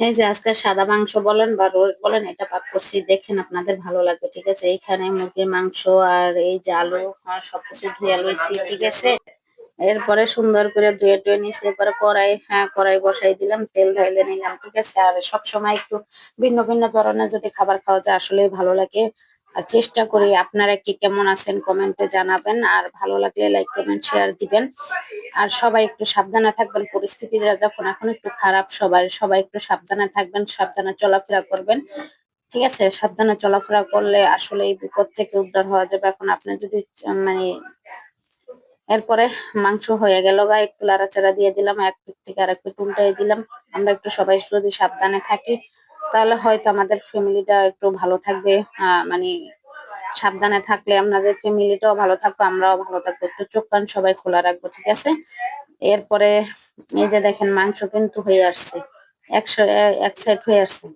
এই যে আজকে সাদা মাংস বলেন বা রোস্ট বলেন এটা পাক করছি, দেখেন আপনাদের ভালো লাগবে। ঠিক আছে, এইখানে মুরগির মাংস আর এই যে আলু সবকিছু ধুয়ে লইছি। ঠিক আছে, এরপরে সুন্দর করে ধুয়ে টুয়ে নিছি। এরপরে কড়াই বসাই দিলাম, তেল ঢাইলে নিলাম। ঠিক আছে, আর সব সময় একটু ভিন্ন ভিন্ন ধরনের যদি খাবার খাওয়া যায় আসলেই ভালো লাগে। আর চেষ্টা করি, আপনারা কি কেমন আছেন কমেন্টে জানাবেন, আর ভালো লাগলে লাইক কমেন্ট শেয়ার দিবেন। আর সবাই একটু সাবধানে থাকবেন, পরিস্থিতিটা যখন এখন একটু খারাপ, সবাই সবাই একটু সাবধানে থাকবেন, সাবধানে চলাফেরা করবেন। ঠিক আছে, সাবধানে চলাফেরা করলে আসলে এই বিপদ থেকে উদ্ধার হওয়া যাবে। এখন আপনি যদি মানে এরপরে মাংস হয়ে গেল গা, একটু লাড়াচাড়া দিয়ে দিলাম, এক পিঠ থেকে আরেক পিঠ উল্টাই দিলাম। আমরা একটু সবাই যদি সাবধানে থাকি তাহলে হয়তো আমাদের ফ্যামিলিটা একটু ভালো থাকবে। মানে সাবধানে থাকলে আপনাদের ফ্যামিলিটাও ভালো থাকবে, আমরাও ভালো থাকবো। একটু চোখ কান সবাই খোলা রাখবো। ঠিক আছে, এরপরে এই যে দেখেন মাংস কিন্তু হয়ে আসছে, একশো এক সাইড হয়ে আসছে।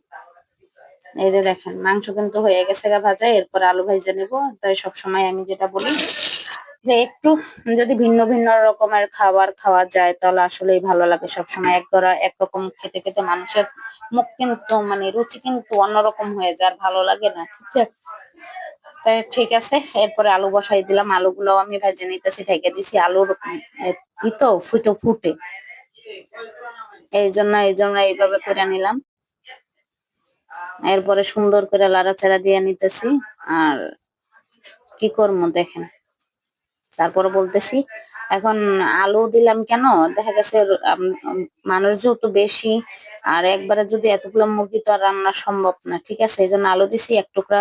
এই যে দেখেন মাংস কিন্তু হয়ে গেছে গা ভাজা, এরপর আলু ভাইজা নেবো। তাই সবসময় আমি যেটা বলি যে একটু যদি ভিন্ন ভিন্ন রকমের খাবার খাওয়া যায় তাহলে আসলেই ভালো লাগে। সবসময় একরকম খেতে খেতে মানুষের মুখ কিন্তু মানে রুচি কিন্তু অন্যরকম হয়ে যায়, আর ভালো লাগে না। ঠিক আছে, তাই ঠিক আছে, এরপরে আলু বসাই দিলাম। আলুগুলো আমি ভেজে নিতেছি, ঢেকে দিছি। আলুর কি তো ফুটো ফুটে, এই জন্য এইভাবে করে নিলাম। এরপরে সুন্দর করে লাড়াচাড়া দিয়ে নিতেছি। আর কি করবো দেখেন, তারপরে বলতেছি এখন আলু দিলাম কেন, দেখা গেছে মানুষ যেহেতু বেশি, আর একবারে যদি এতগুলো মুরগি তো আর রান্না সম্ভব না। ঠিক আছে, এই জন্য আলু দিছি, এক টুকরা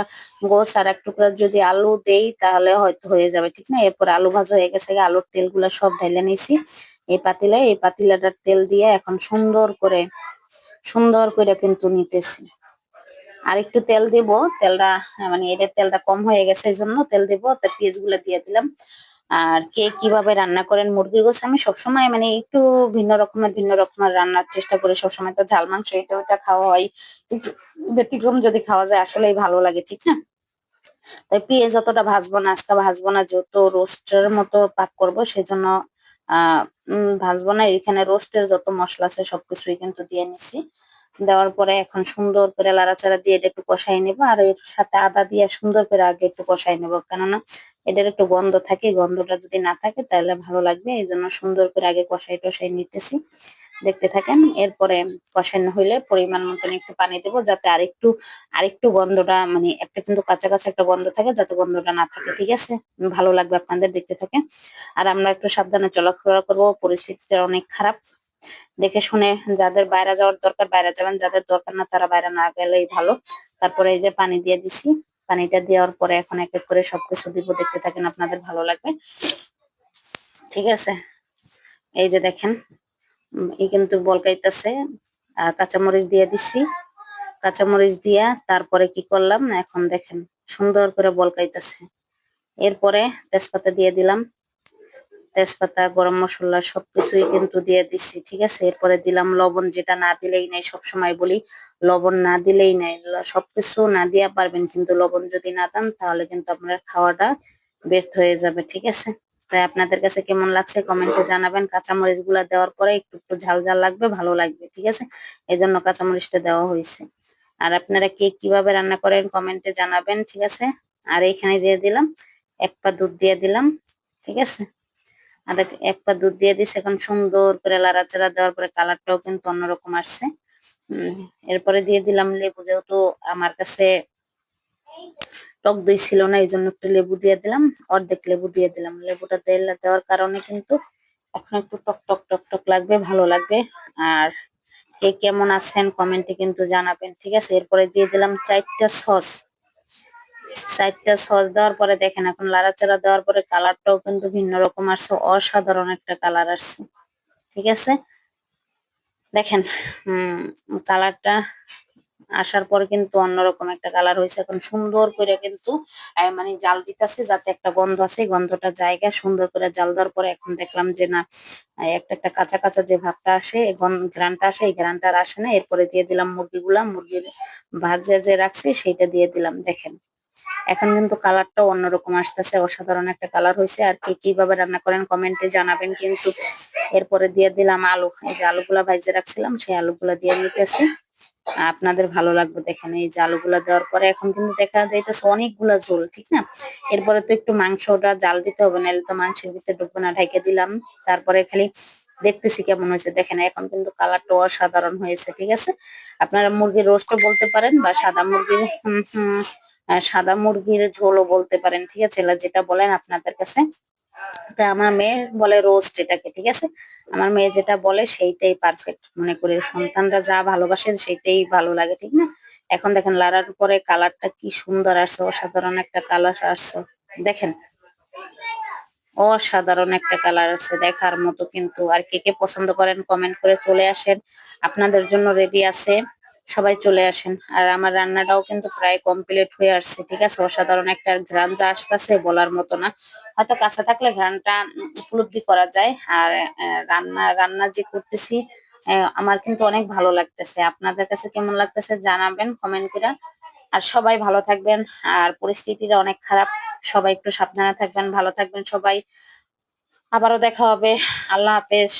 গোছ আর এক টুকরা যদি আলু দেই তাহলে হয়তো হয়ে যাবে। ঠিক না, এরপর আলু ভাজা হয়ে গেছে, আলুর তেলগুলা সব ঢেলে নিছি এই পাতিলাটার তেল দিয়ে এখন সুন্দর করে কিন্তু নিতেছি। আর একটু তেল দিব, তেলটা মানে এটার তেলটা কম হয়ে গেছে, এই জন্য তেল দিব। তো পেঁয়াজ গুলো দিয়ে দিলাম। আর কে কিভাবে রান্না করেন মুরগির গোশ, আমি সবসময় মানে একটু ভিন্ন রকমের রান্নার চেষ্টা করি। সবসময় তো ঝাল মাংস এটা ওটা খাওয়া হয়, একটু ব্যতিক্রম যদি খাওয়া যায় আসলেই ভালো লাগে। ঠিক না, তাই পেঁয়াজ অতটা ভাজবো না, আজকে ভাজবো না, যেহেতু রোস্টের মতো পাক করবো সেজন্য আহ ভাজবো না। এখানে রোস্টের যত মশলা আছে সবকিছুই কিন্তু দিয়ে নিছি। দেওয়ার পরে এখন সুন্দর করে লাড়াচাড়া দিয়ে এটা একটু কষাই নেবো। আর এর সাথে আদা দিয়ে সুন্দর করে আগে একটু কষাই নেবো, কেননা এটার একটু গন্ধ থাকে, গন্ধটা যদি না থাকে তাহলে ভালো লাগবে। এই জন্য সুন্দর করে আগে কষাই টষাই নিতেছি, দেখতে থাকেন। এরপরে কষানো হইলে পরিমাণ মতন একটু পানি দেবো, যাতে আরেকটু গন্ধটা মানে একটা কিন্তু কাঁচা কাঁচা একটা গন্ধ থাকে, যাতে গন্ধটা না থাকে। ঠিক আছে, ভালো লাগবে আপনাদের, দেখতে থাকেন। আর আমরা একটু সাবধানে চলাফেরা করবো, পরিস্থিতিটা অনেক খারাপ। দেখে শুনে যাদের বাইরে যাওয়ার দরকার বাইরে যাবেন, যাদের দরকার না তারা বাইরে না গেলেই ভালো। তারপরে এই যে পানি দিয়ে দিছি, পানিটা দেওয়ার পরে এখন এক এক করে সবকিছু দিব, দেখতে থাকেন, আপনাদের ভালো লাগবে। ঠিক আছে, এই যে দেখেন এই কিন্তু বলকাইতেছে। কাঁচামরিচ দিয়ে দিছি, কাঁচামরিচ দিয়া তারপরে কি করলাম এখন দেখেন সুন্দর করে বলকাইতেছে। এরপরে তেজপাতা দিয়ে দিলাম, তেজপাতা গরম মশলা সবকিছুই কিন্তু দিয়ে দিচ্ছি। ঠিক আছে, এরপরে দিলাম লবণ, যেটা না দিলেই নাই, সবসময় বলি লবণ না দিলেই নাই। সবকিছু না দিয়া পারবেন, কিন্তু লবণ যদি না দেন তাহলে কিন্তু আপনার খাওয়াটা ব্যর্থ হয়ে যাবে। ঠিক আছে, তাই আপনাদের কাছে কেমন লাগছে কমেন্টে জানাবেন। কাঁচামরিচ গুলা দেওয়ার পরে একটু একটু ঝাল ঝাল লাগবে, ভালো লাগবে। ঠিক আছে, এই জন্য কাঁচামরিচটা দেওয়া হয়েছে। আর আপনারা কে কিভাবে রান্না করেন কমেন্টে জানাবেন। ঠিক আছে, আর এইখানে দিয়ে দিলাম এক পা দুধ দিয়ে দিলাম। ঠিক আছে, আর এক পা দুধ দিয়ে দিচ্ছে। এখন সুন্দর করে লাড়াচাড়া দেওয়ার পরে কালারটাও কিন্তু অন্যরকম আসছে। উম, এরপরে দিয়ে দিলাম লেবু, যেহেতু আমার কাছে টক দই ছিল না, এই জন্য একটু লেবু দিয়ে দিলাম, অর্ধেক লেবু দিয়ে দিলাম। লেবুটা দেওয়ার কারণে কিন্তু এখন একটু টক টক টক টক লাগবে, ভালো লাগবে। আর কে কেমন আছেন কমেন্টে কিন্তু জানাবেন। ঠিক আছে, এরপরে দিয়ে দিলাম 4টা সস। 4টা সস দেওয়ার পরে দেখেন এখন লাড়াচাড়া দেওয়ার পরে কালারটাও কিন্তু ভিন্ন রকম আসছে, অসাধারণ একটা কালার আসছে। ঠিক আছে, দেখেন কালারটা আসার পরে কিন্তু অন্যরকম একটা কালার হয়েছে। এখন সুন্দর করে কিন্তু মানে জাল দিতেছে, যাতে একটা গন্ধ আছে, গন্ধটা জায়গা সুন্দর করে জাল দেওয়ার পরে এখন দেখলাম যে না, একটা একটা কাঁচা কাঁচা যে ভাবটা আসে, ঘ্রাণটা আসে, এই ঘ্রাণটা আর আসে না। এরপরে দিয়ে দিলাম মুরগির ভাজা যে রাখছি সেইটা দিয়ে দিলাম। দেখেন এখন কিন্তু কালারটাও অন্যরকম আসতেছে, অসাধারণ একটা কালার হয়েছে। আর কে কিভাবে রান্না করেন কমেন্টে জানাবেন কিন্তু। এরপরে দিয়ে দিলাম আলু, এই যে আলুগুলা ভাজে রাখছিলাম সেই আলুগুলা দিয়ে নিতেছি। আপনাদের ভালো লাগবে। দেখেন এই যে আলুগুলা দেওয়ার পরে এখন কিন্তু দেখা যাইতেছে অনেকগুলা ঝোল, ঠিক না? এরপরে তো একটু মাংসটা জাল দিতে হবে, নাহলে তো মাংসের ভিতরে ঢুকবে না। ঢেকে দিলাম, তারপরে খালি দেখতেছি কেমন হয়েছে। দেখেন এখন কিন্তু কালারটা অসাধারণ হয়েছে, ঠিক আছে? আপনারা মুরগির রোস্টও বলতে পারেন বা সাদা মুরগির সাদা মুরগির ঝোলও বলতে পারেন, ঠিক আছে? যেটা বলেন আপনাদের কাছে। তা আমার মেয়ে বলে রোস্ট এটাকে, ঠিক আছে? আমার মেয়ে যেটা বলে সেইটাই পারফেক্ট মনে করি। সন্তানরা যা ভালোবাসে সেইটাই ভালো লাগে, ঠিক না? এখন দেখেন লাড়ার পরে কালারটা কি সুন্দর আসছে, অসাধারণ একটা কালার আসছে। দেখেন অসাধারণ একটা কালার আছে, দেখার মতো কিন্তু। আর কে কে পছন্দ করেন কমেন্ট করে চলে আসেন, আপনাদের জন্য রেডি আছে, সবাই চলে আসেন। আর আমার রান্নাটাও কিন্তু প্রায় কমপ্লিট হয়ে আসছে, ঠিক আছে? অসাধারণ একটা ঘ্রাণ যা আসতেছে বলার মতো না। হয়তো কাছে থাকলে ঘ্রাণটা উপলব্ধি করা যায়। আর রান্না রান্না যে করতেছি আমার কিন্তু অনেক ভালো লাগতেছে। আপনাদের কাছে কেমন লাগতেছে জানাবেন কমেন্ট করে। আর সবাই ভালো থাকবেন। আর পরিস্থিতিটা অনেক খারাপ, সবাই একটু সাবধানে থাকবেন, ভালো থাকবেন সবাই। আবারও দেখা হবে। আল্লাহ হাফেজ।